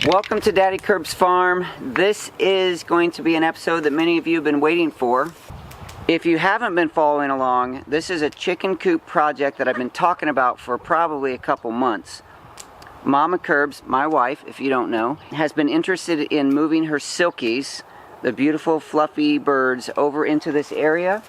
Welcome to Daddykirbs Farm. This is going to be an episode that many of you have been waiting for. If you haven't been following along, this is a chicken coop project that I've been talking about for probably a couple months. Mamakirbs, my wife, if you don't know, has been interested in moving her Silkies, the beautiful fluffy birds, over into this area.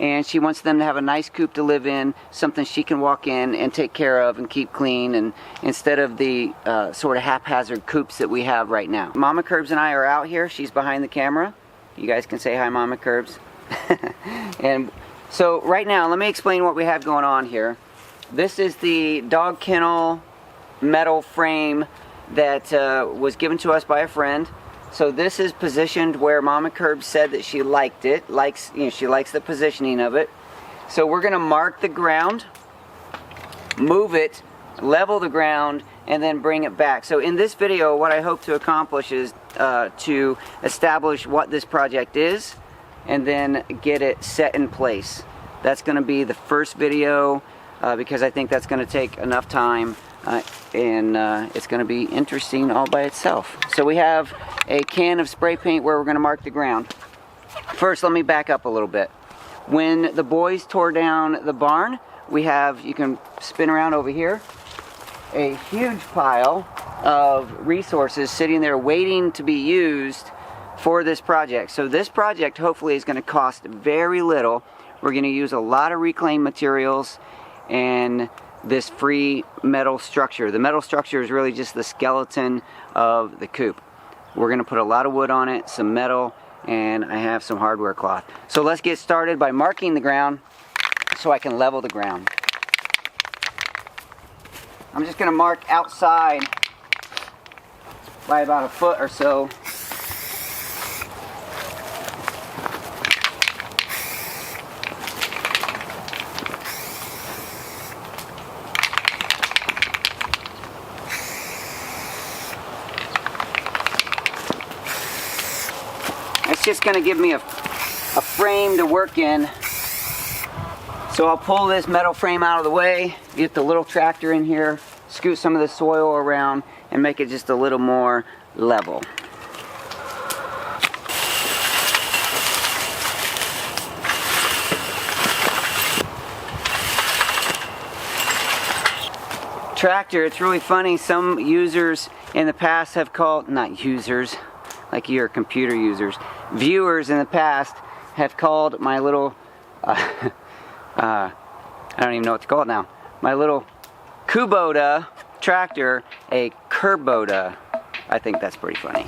And she wants them to have a nice coop to live in, something she can walk in and take care of and keep clean, and instead of the sort of haphazard coops that we have right now. Mamakirbs and I are out here. She's behind the camera. You guys can say hi, Mamakirbs. And so right now, let me explain what we have going on here. This is the dog kennel metal frame that was given to us by a friend. So this is positioned where Mamakirbs said that she liked it. She likes the positioning of it. So we're going to mark the ground, move it, level the ground, and then bring it back. So in this video, what I hope to accomplish is to establish what this project is, and then get it set in place. That's going to be the first video because I think that's going to take enough time. And it's going to be interesting all by itself. So we have a can of spray paint where we're going to mark the ground. First, let me back up a little bit. When the boys tore down the barn, we have, you can spin around over here, a huge pile of resources sitting there waiting to be used for this project. So this project hopefully is going to cost very little. We're going to use a lot of reclaimed materials and this free metal structure. The metal structure is really just the skeleton of the coop. We're going to put a lot of wood on it, some metal, and I have some hardware cloth. So let's get started by marking the ground so I can level the ground. I'm just going to mark outside by about a foot or so. It's just going to give me a frame to work in. So I'll pull this metal frame out of the way, get the little tractor in here, scoot some of the soil around, and make it just a little more level. Tractor, it's really funny, some users in the past have called, not users, like you're computer users, viewers in the past have called my little, I don't even know what to call it now, my little Kubota tractor a Kurbota. I think that's pretty funny.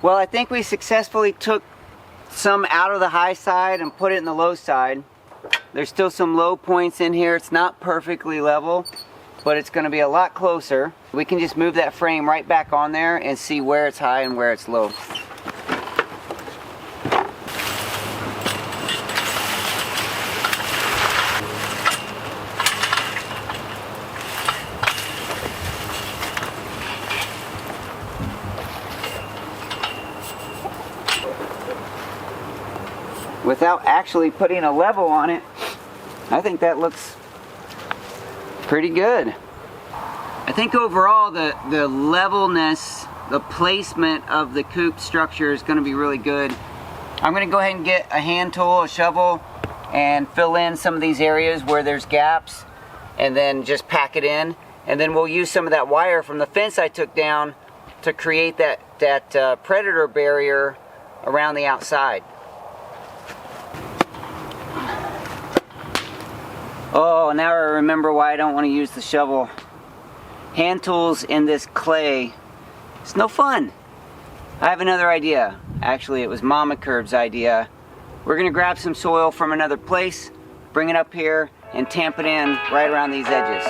Well, I think we successfully took some out of the high side and put it in the low side. There's still some low points in here. It's not perfectly level, but it's going to be a lot closer. We can just move that frame right back on there and see where it's high and where it's low. Without actually putting a level on it, I think that looks pretty good. I think overall the levelness, the placement of the coop structure is going to be really good. I'm going to go ahead and get a hand tool, a shovel, and fill in some of these areas where there's gaps. and then just pack it in. And then we'll use some of that wire from the fence I took down to create that predator barrier around the outside. Oh, now I remember why I don't want to use the shovel. Hand tools in this clay, it's no fun. I have another idea. Actually, it was Mamakirbs' idea. We're gonna grab some soil from another place, bring it up here, and tamp it in right around these edges.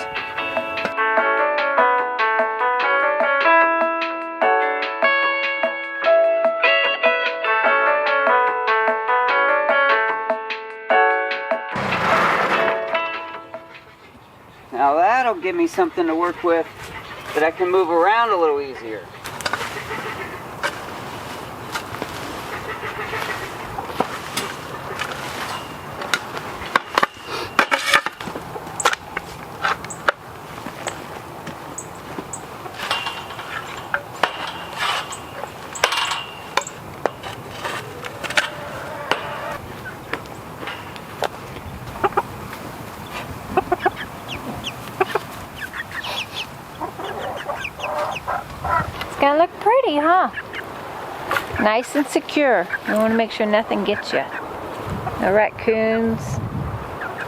Now that'll give me something to work with that I can move around a little easier. Gonna look pretty, huh? Nice and secure. You want to make sure nothing gets you. No raccoons,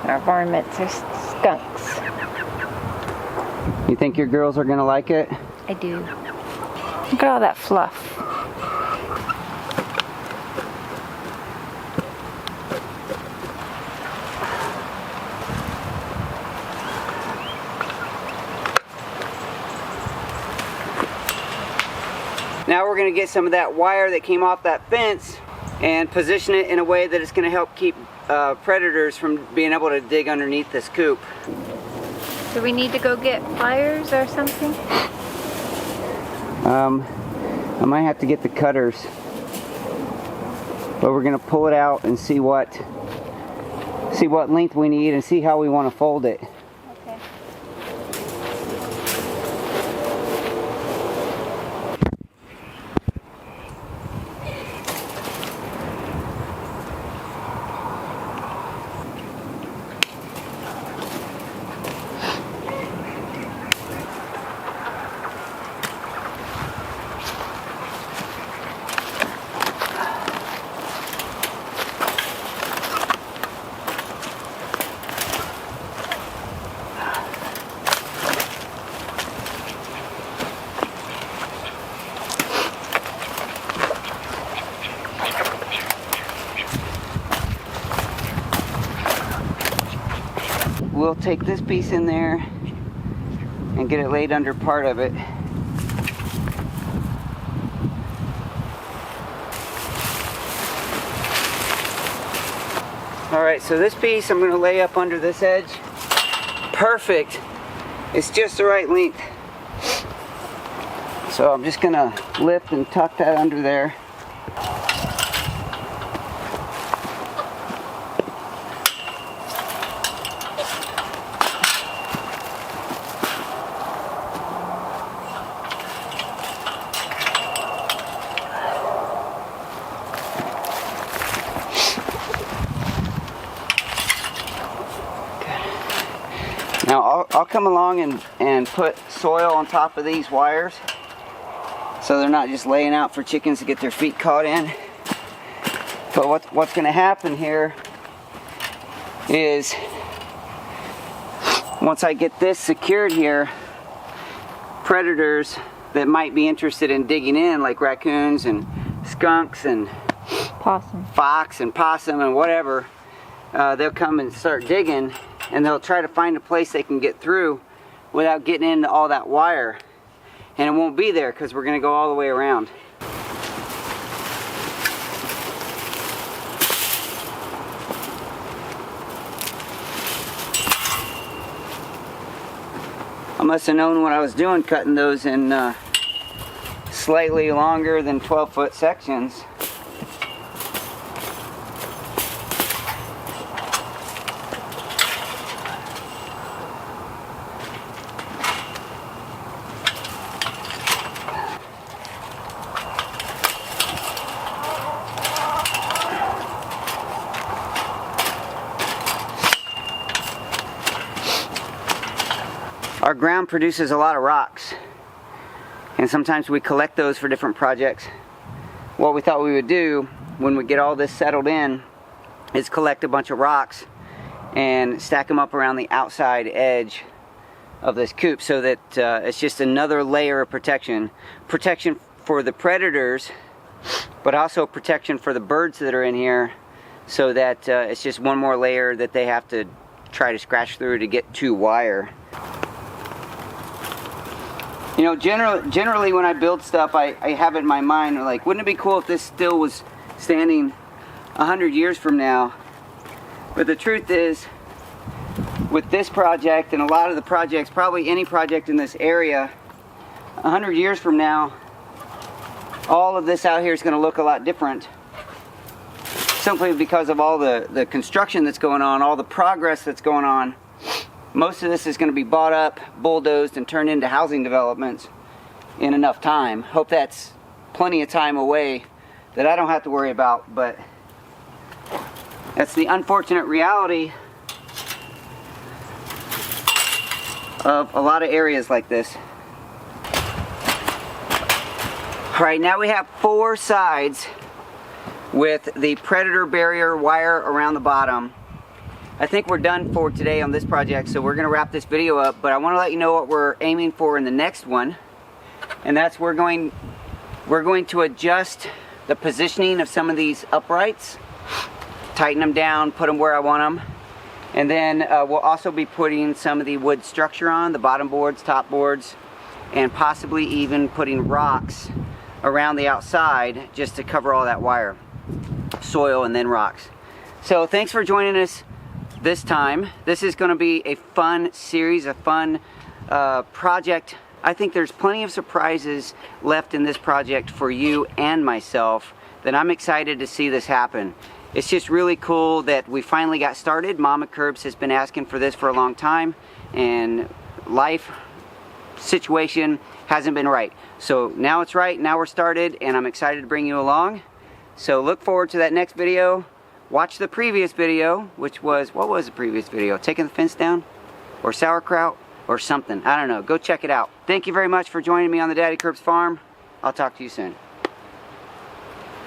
or varmints, or skunks. You think your girls are gonna like it? I do. Look at all that fluff. Now we're going to get some of that wire that came off that fence and position it in a way that it's going to help keep predators from being able to dig underneath this coop. Do we need to go get pliers or something? I might have to get the cutters, but we're going to pull it out and see what length we need and see how we want to fold it. Okay. We'll take this piece in there and get it laid under part of it. Alright, so this piece I'm going to lay up under this edge. Perfect. It's just the right length. So I'm just going to lift and tuck that under there. Now I'll come along and put soil on top of these wires so they're not just laying out for chickens to get their feet caught in. But what's going to happen here is once I get this secured here, predators that might be interested in digging in, like raccoons and skunks and fox and possum and whatever, they'll come and start digging, and they'll try to find a place they can get through without getting into all that wire. And it won't be there because we're going to go all the way around. I must have known what I was doing cutting those in slightly longer than 12-foot sections. Our ground produces a lot of rocks, and sometimes we collect those for different projects. What we thought we would do when we get all this settled in is collect a bunch of rocks and stack them up around the outside edge of this coop, so that it's just another layer of protection for the predators, but also protection for the birds that are in here, so that it's just one more layer that they have to try to scratch through to get to wire. You know, generally when I build stuff, I have it in my mind, like, wouldn't it be cool if this still was standing 100 years from now? But the truth is, with this project and a lot of the projects, probably any project in this area, 100 years from now, all of this out here is going to look a lot different. Simply because of all the construction that's going on, all the progress that's going on. Most of this is going to be bought up, bulldozed, and turned into housing developments in enough time. Hope that's plenty of time away that I don't have to worry about, but that's the unfortunate reality of a lot of areas like this. Alright, now we have 4 sides with the predator barrier wire around the bottom. I think we're done for today on this project, so we're going to wrap this video up, but I want to let you know what we're aiming for in the next one, and that's we're going to adjust the positioning of some of these uprights, tighten them down, put them where I want them, and then we'll also be putting some of the wood structure on, the bottom boards, top boards, and possibly even putting rocks around the outside just to cover all that wire, soil and then rocks. So thanks for joining us this time. This is going to be a fun series, a fun project. I think there's plenty of surprises left in this project for you and myself that I'm excited to see this happen. It's just really cool that we finally got started. Mamakirbs has been asking for this for a long time, and life situation hasn't been right. So now it's right, now we're started, and I'm excited to bring you along. So look forward to that next video. Watch the previous video, which was, what was the previous video? Taking the fence down? Or sauerkraut? Or something. I don't know. Go check it out. Thank you very much for joining me on the Daddykirbs farm. I'll talk to you soon.